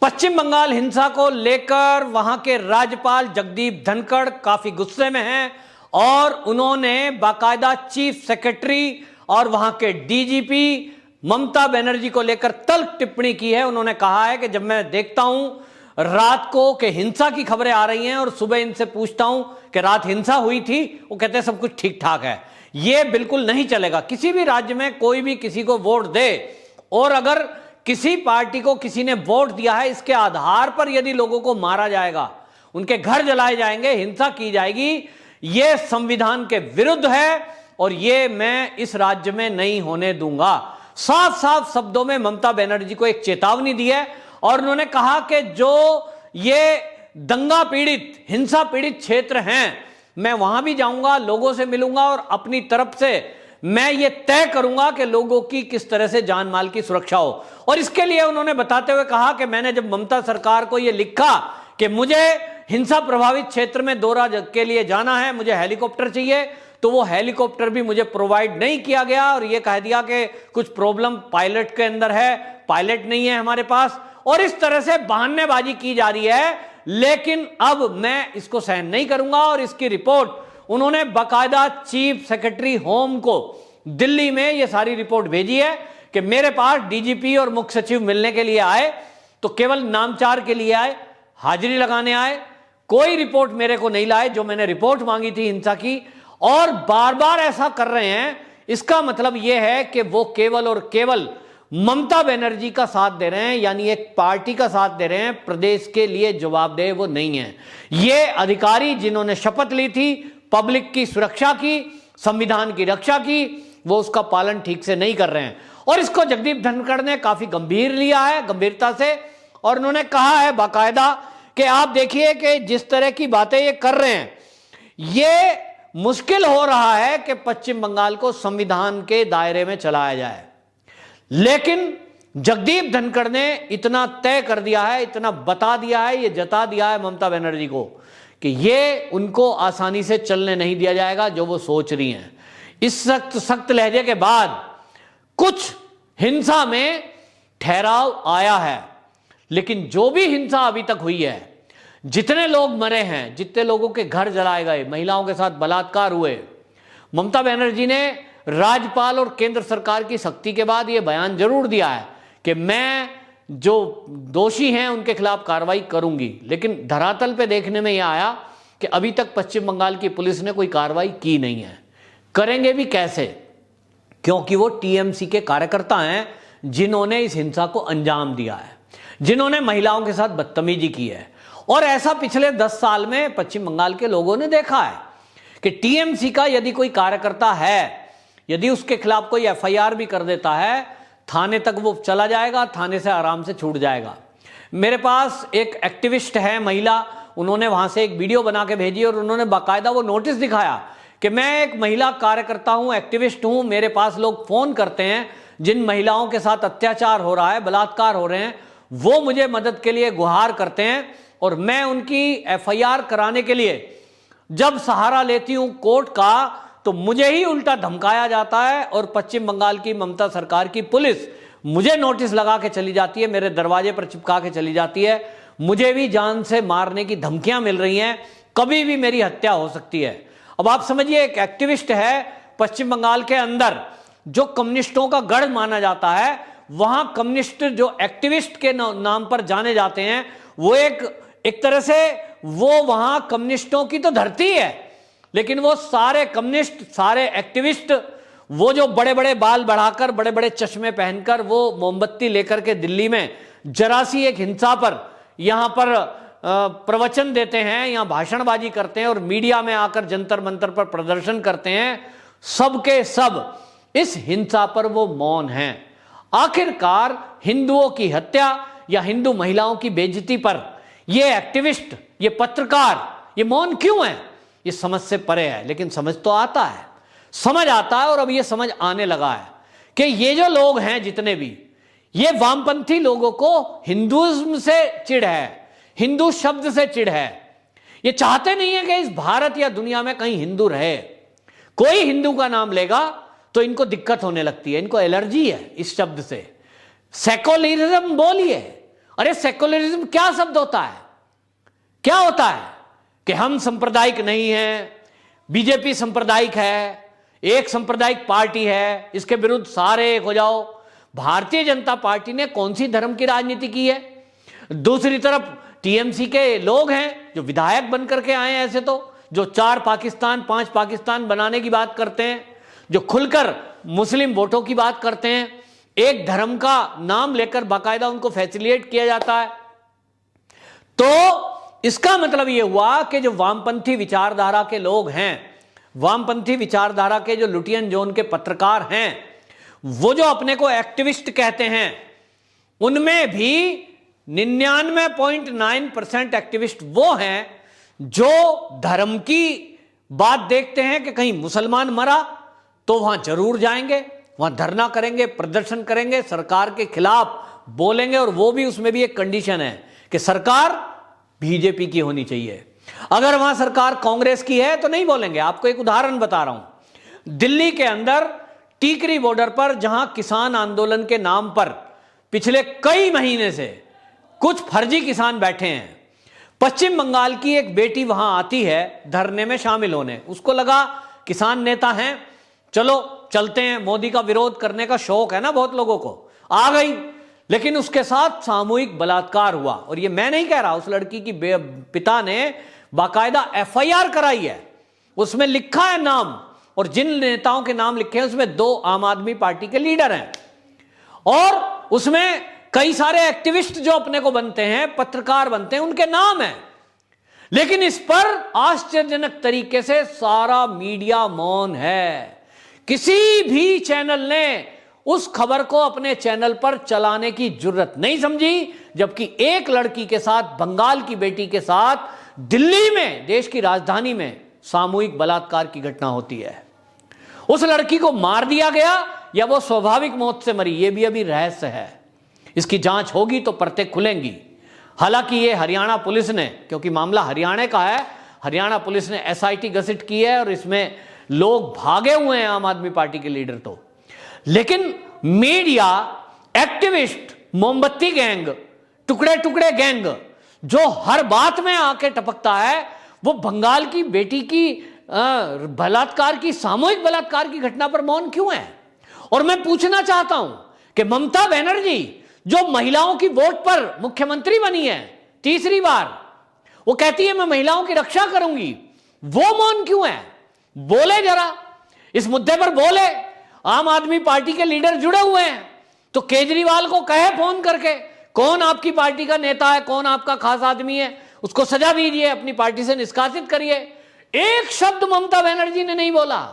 पश्चिम बंगाल हिंसा को लेकर वहां के राज्यपाल जगदीप धनखड़ काफी गुस्से में हैं और उन्होंने बाकायदा चीफ सेक्रेटरी और वहां के डीजीपी ममता बनर्जी को लेकर तल्ख टिप्पणी की है। उन्होंने कहा है कि जब मैं देखता हूं रात को कि हिंसा की खबरें आ रही हैं और सुबह इनसे पूछता हूं कि रात हिंसा हुई थी, वो कहते हैं सब कुछ ठीक ठाक है। यह बिल्कुल नहीं चलेगा। किसी भी राज्य में कोई भी किसी को वोट दे और अगर किसी पार्टी को किसी ने वोट दिया है, इसके आधार पर यदि लोगों को मारा जाएगा, उनके घर जलाए जाएंगे, हिंसा की जाएगी, यह संविधान के विरुद्ध है और यह मैं इस राज्य में नहीं होने दूंगा। साफ साफ शब्दों में ममता बनर्जी को एक चेतावनी दी है और उन्होंने कहा कि जो ये दंगा पीड़ित, हिंसा पीड़ित क्षेत्र हैं, मैं वहां भी जाऊंगा, लोगों से मिलूंगा और अपनी तरफ से मैं ये तय करूंगा कि लोगों की किस तरह से जान माल की सुरक्षा हो। और इसके लिए उन्होंने बताते हुए कहा कि मैंने जब ममता सरकार को ये लिखा कि मुझे हिंसा प्रभावित क्षेत्र में दौरा के लिए जाना है, मुझे हेलीकॉप्टर चाहिए, तो वो हेलीकॉप्टर भी मुझे प्रोवाइड नहीं किया गया और ये कह दिया कि कुछ प्रॉब्लम पायलट के अंदर है, पायलट नहीं है हमारे पास, और इस तरह से बहानेबाजी की जा रही है। लेकिन अब मैं इसको सहन नहीं करूंगा और इसकी रिपोर्ट उन्होंने बाकायदा चीफ सेक्रेटरी होम को दिल्ली में यह सारी रिपोर्ट भेजी है कि मेरे पास डीजीपी और मुख्य सचिव मिलने के लिए आए तो केवल नामचार के लिए आए, हाजिरी लगाने आए, कोई रिपोर्ट मेरे को नहीं लाए जो मैंने रिपोर्ट मांगी थी हिंसा की, और बार बार ऐसा कर रहे हैं। इसका मतलब यह है कि वो केवल और केवल ममता बनर्जी का साथ दे रहे हैं, यानी एक पार्टी का साथ दे रहे हैं, प्रदेश के लिए जवाबदेह वो नहीं है। ये अधिकारी जिन्होंने शपथ ली थी पब्लिक की सुरक्षा की, संविधान की रक्षा की, वो उसका पालन ठीक से नहीं कर रहे हैं और इसको जगदीप धनखड़ ने काफी गंभीर लिया है, गंभीरता से, और उन्होंने कहा है बाकायदा कि आप देखिए कि जिस तरह की बातें ये कर रहे हैं, ये मुश्किल हो रहा है कि पश्चिम बंगाल को संविधान के दायरे में चलाया जाए। लेकिन जगदीप धनखड़ ने इतना तय कर दिया है, इतना बता दिया है, ये जता दिया है ममता बनर्जी को कि ये उनको आसानी से चलने नहीं दिया जाएगा जो वो सोच रही हैं। इस सख्त लहजे के बाद कुछ हिंसा में ठहराव आया है, लेकिन जो भी हिंसा अभी तक हुई है, जितने लोग मरे हैं, जितने लोगों के घर जलाए गए, महिलाओं के साथ बलात्कार हुए, ममता बनर्जी ने राज्यपाल और केंद्र सरकार की सख्ती के बाद यह बयान जरूर दिया है कि मैं जो दोषी हैं उनके खिलाफ कार्रवाई करूंगी। लेकिन धरातल पे देखने में यह आया कि अभी तक पश्चिम बंगाल की पुलिस ने कोई कार्रवाई की नहीं है। करेंगे भी कैसे, क्योंकि वो टीएमसी के कार्यकर्ता हैं जिन्होंने इस हिंसा को अंजाम दिया है, जिन्होंने महिलाओं के साथ बदतमीजी की है। और ऐसा पिछले 10 साल में पश्चिम बंगाल के लोगों ने देखा है कि टीएमसी का यदि कोई कार्यकर्ता है, यदि उसके खिलाफ कोई एफआईआर भी कर देता है, थाने तक वो चला जाएगा, थाने से आराम से छूट जाएगा। मेरे पास एक एक्टिविस्ट है महिला, उन्होंने वहां से एक वीडियो बना के भेजी और उन्होंने बाकायदा वो नोटिस दिखाया कि मैं एक महिला कार्यकर्ता हूं, एक्टिविस्ट हूं, मेरे पास लोग फोन करते हैं जिन महिलाओं के साथ अत्याचार हो रहा है, बलात्कार हो रहे हैं, वो मुझे मदद के लिए गुहार करते हैं और मैं उनकी एफआईआर कराने के लिए जब सहारा लेती हूं कोर्ट का, तो मुझे ही उल्टा धमकाया जाता है और पश्चिम बंगाल की ममता सरकार की पुलिस मुझे नोटिस लगा के चली जाती है, मेरे दरवाजे पर चिपका के चली जाती है, मुझे भी जान से मारने की धमकियां मिल रही हैं, कभी भी मेरी हत्या हो सकती है। अब आप समझिए, एक एक्टिविस्ट है पश्चिम बंगाल के अंदर जो कम्युनिस्टों का गढ़ माना जाता है, वहां कम्युनिस्ट जो एक्टिविस्ट के नाम पर जाने जाते हैं, वो एक तरह से वो वहां कम्युनिस्टों की तो धरती है, लेकिन वो सारे कम्युनिस्ट, सारे एक्टिविस्ट, वो जो बड़े बड़े बाल बढ़ाकर, बड़े बड़े चश्मे पहनकर वो मोमबत्ती लेकर के दिल्ली में जरा सी एक हिंसा पर यहां पर प्रवचन देते हैं या भाषणबाजी करते हैं और मीडिया में आकर जंतर मंतर पर प्रदर्शन करते हैं, सबके सब इस हिंसा पर वो मौन हैं। आखिरकार हिंदुओं की हत्या या हिंदू महिलाओं की बेइज्जती पर ये एक्टिविस्ट, ये पत्रकार, ये मौन क्यों है? ये समझ से परे है। लेकिन समझ तो आता है, समझ आता है और अब ये समझ आने लगा है कि ये जो लोग हैं जितने भी, ये वामपंथी लोगों को हिंदुइज्म से चिढ़ है, हिंदू शब्द से चिढ़ है। ये चाहते नहीं है कि इस भारत या दुनिया में कहीं हिंदू रहे। कोई हिंदू का नाम लेगा तो इनको दिक्कत होने लगती है, इनको एलर्जी है इस शब्द से। सेक्युलरिज्म बोलिए, अरे सेक्युलरिज्म क्या शब्द होता है? क्या होता है कि हम सांप्रदायिक नहीं हैं, बीजेपी सांप्रदायिक है, एक सांप्रदायिक पार्टी है, इसके विरुद्ध सारे एक हो जाओ। भारतीय जनता पार्टी ने कौन सी धर्म की राजनीति की है? दूसरी तरफ टीएमसी के लोग हैं जो विधायक बनकर के आए हैं, ऐसे तो जो 4 पाकिस्तान 5 पाकिस्तान बनाने की बात करते हैं, जो खुलकर मुस्लिम वोटों की बात करते हैं, एक धर्म का नाम लेकर बाकायदा उनको फैसिलिटेट किया जाता है। तो इसका मतलब यह हुआ कि जो वामपंथी विचारधारा के लोग हैं, वामपंथी विचारधारा के जो लुटियन जोन के पत्रकार हैं, वो जो अपने को एक्टिविस्ट कहते हैं, उनमें भी 99.9% एक्टिविस्ट वो हैं जो धर्म की बात देखते हैं कि कहीं मुसलमान मरा तो वहां जरूर जाएंगे, वहां धरना करेंगे, प्रदर्शन करेंगे, सरकार के खिलाफ बोलेंगे, और वो भी उसमें भी एक कंडीशन है कि सरकार बीजेपी की होनी चाहिए। अगर वहां सरकार कांग्रेस की है तो नहीं बोलेंगे। आपको एक उदाहरण बता रहा हूं, दिल्ली के अंदर टीकरी बॉर्डर पर जहां किसान आंदोलन के नाम पर पिछले कई महीने से कुछ फर्जी किसान बैठे हैं, पश्चिम बंगाल की एक बेटी वहां आती है धरने में शामिल होने। उसको लगा किसान नेता हैं, चलो चलते हैं, मोदी का विरोध करने का शौक है ना बहुत लोगों को, आ गई। लेकिन उसके साथ सामूहिक बलात्कार हुआ, और ये मैं नहीं कह रहा, उस लड़की की पिता ने बाकायदा एफआईआर कराई है, उसमें लिखा है नाम, और जिन नेताओं के नाम लिखे हैं उसमें 2 आम आदमी पार्टी के लीडर हैं, और उसमें कई सारे एक्टिविस्ट जो अपने को बनते हैं, पत्रकार बनते हैं, उनके नाम हैं। लेकिन इस पर आश्चर्यजनक तरीके से सारा मीडिया मौन है। किसी भी चैनल ने उस खबर को अपने चैनल पर चलाने की जरूरत नहीं समझी, जबकि एक लड़की के साथ, बंगाल की बेटी के साथ दिल्ली में, देश की राजधानी में सामूहिक बलात्कार की घटना होती है। उस लड़की को मार दिया गया या वो स्वाभाविक मौत से मरी, ये भी अभी रहस्य है। इसकी जांच होगी तो परतें खुलेंगी। हालांकि ये हरियाणा पुलिस ने, क्योंकि मामला हरियाणा का है, हरियाणा पुलिस ने एसआईटी गठित की है और इसमें लोग भागे हुए हैं, आम आदमी पार्टी के लीडर तो। लेकिन मीडिया, एक्टिविस्ट, मोमबत्ती गैंग, टुकड़े टुकड़े गैंग जो हर बात में आके टपकता है, वो बंगाल की बेटी की बलात्कार की, सामूहिक बलात्कार की घटना पर मौन क्यों है? और मैं पूछना चाहता हूं कि ममता बनर्जी जो महिलाओं की वोट पर मुख्यमंत्री बनी है 3री बार, वो कहती है मैं महिलाओं की रक्षा करूंगी, वो मौन क्यों है? बोले जरा, इस मुद्दे पर बोले। आम आदमी पार्टी के लीडर जुड़े हुए हैं तो केजरीवाल को कहे फोन करके, कौन आपकी पार्टी का नेता है, कौन आपका खास आदमी है, उसको सजा दीजिए, अपनी पार्टी से निष्कासित करिए। एक शब्द ममता बनर्जी ने नहीं बोला।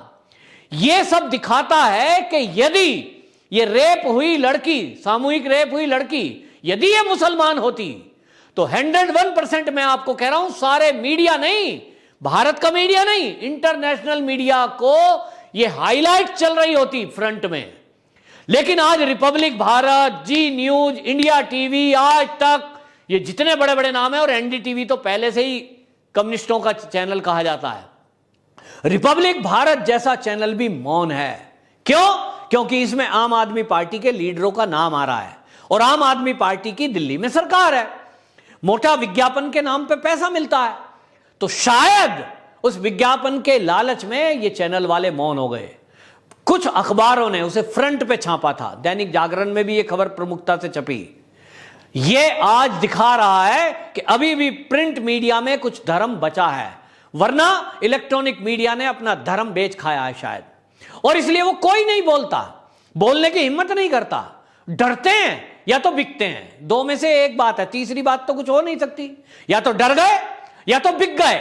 यह सब दिखाता है कि यदि ये रेप हुई लड़की, सामूहिक रेप हुई लड़की, यदि ये मुसलमान होती तो 101% मैं आपको कह रहा हूं, सारे मीडिया नहीं, भारत का मीडिया नहीं, इंटरनेशनल मीडिया को ये हाईलाइट चल रही होती फ्रंट में। लेकिन आज रिपब्लिक भारत, जी न्यूज, इंडिया टीवी, आज तक, ये जितने बड़े बड़े नाम है, और एनडीटीवी तो पहले से ही कम्युनिस्टों का चैनल कहा जाता है, रिपब्लिक भारत जैसा चैनल भी मौन है। क्यों? क्योंकि इसमें आम आदमी पार्टी के लीडरों का नाम आ रहा है, और आम आदमी पार्टी की दिल्ली में सरकार है, मोटा विज्ञापन के नाम पे पैसा मिलता है, तो शायद उस विज्ञापन के लालच में ये चैनल वाले मौन हो गए। कुछ अखबारों ने उसे फ्रंट पे छापा था, दैनिक जागरण में भी ये खबर प्रमुखता से छपी। ये आज दिखा रहा है कि अभी भी प्रिंट मीडिया में कुछ धर्म बचा है, वरना इलेक्ट्रॉनिक मीडिया ने अपना धर्म बेच खाया है शायद, और इसलिए वो कोई नहीं बोलता, बोलने की हिम्मत नहीं करता, डरते हैं या तो बिकते हैं। 2 में से एक बात है, तीसरी बात तो कुछ हो नहीं सकती, या तो डर गए या तो बिक गए।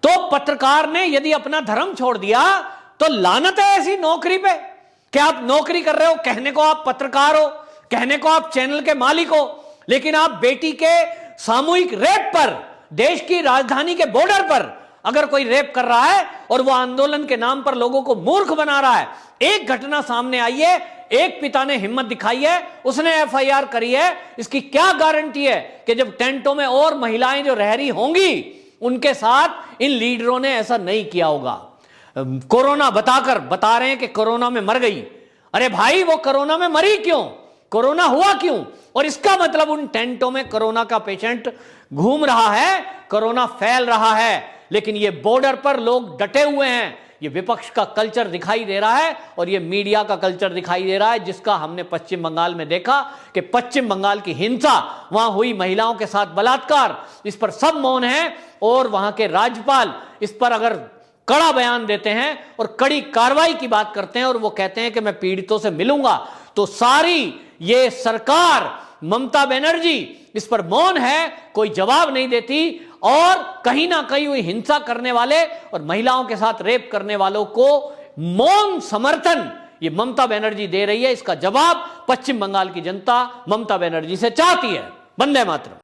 तो पत्रकार ने यदि अपना धर्म छोड़ दिया तो लानत है ऐसी नौकरी पे कि आप नौकरी कर रहे हो, कहने को आप पत्रकार हो, कहने को आप चैनल के मालिक हो, लेकिन आप बेटी के सामूहिक रेप पर, देश की राजधानी के बॉर्डर पर अगर कोई रेप कर रहा है और वो आंदोलन के नाम पर लोगों को मूर्ख बना रहा है, एक घटना सामने आई है, एक पिता ने हिम्मत दिखाई है, उसने एफआईआर करी है, इसकी क्या गारंटी है कि जब टेंटों में और महिलाएं जो रह रही होंगी उनके साथ इन लीडरों ने ऐसा नहीं किया होगा। कोरोना बता रहे हैं कि कोरोना में मर गई। अरे भाई, वो कोरोना में मरी क्यों? कोरोना हुआ क्यों, और इसका मतलब उन टेंटों में कोरोना का पेशेंट घूम रहा है, कोरोना फैल रहा है, लेकिन ये बॉर्डर पर लोग डटे हुए हैं। ये विपक्ष का कल्चर दिखाई दे रहा है और ये मीडिया का कल्चर दिखाई दे रहा है, जिसका हमने पश्चिम बंगाल में देखा कि पश्चिम बंगाल की हिंसा, वहां हुई महिलाओं के साथ बलात्कार, इस पर सब मौन है। और वहां के राज्यपाल इस पर अगर कड़ा बयान देते हैं और कड़ी कार्रवाई की बात करते हैं और वो कहते हैं कि मैं पीड़ितों से मिलूंगा, तो सारी ये सरकार ममता बनर्जी इस पर मौन है, कोई जवाब नहीं देती। और कहीं ना कहीं हुई हिंसा करने वाले और महिलाओं के साथ रेप करने वालों को मौन समर्थन ये ममता बनर्जी दे रही है। इसका जवाब पश्चिम बंगाल की जनता ममता बनर्जी से चाहती है। वंदे मातरम।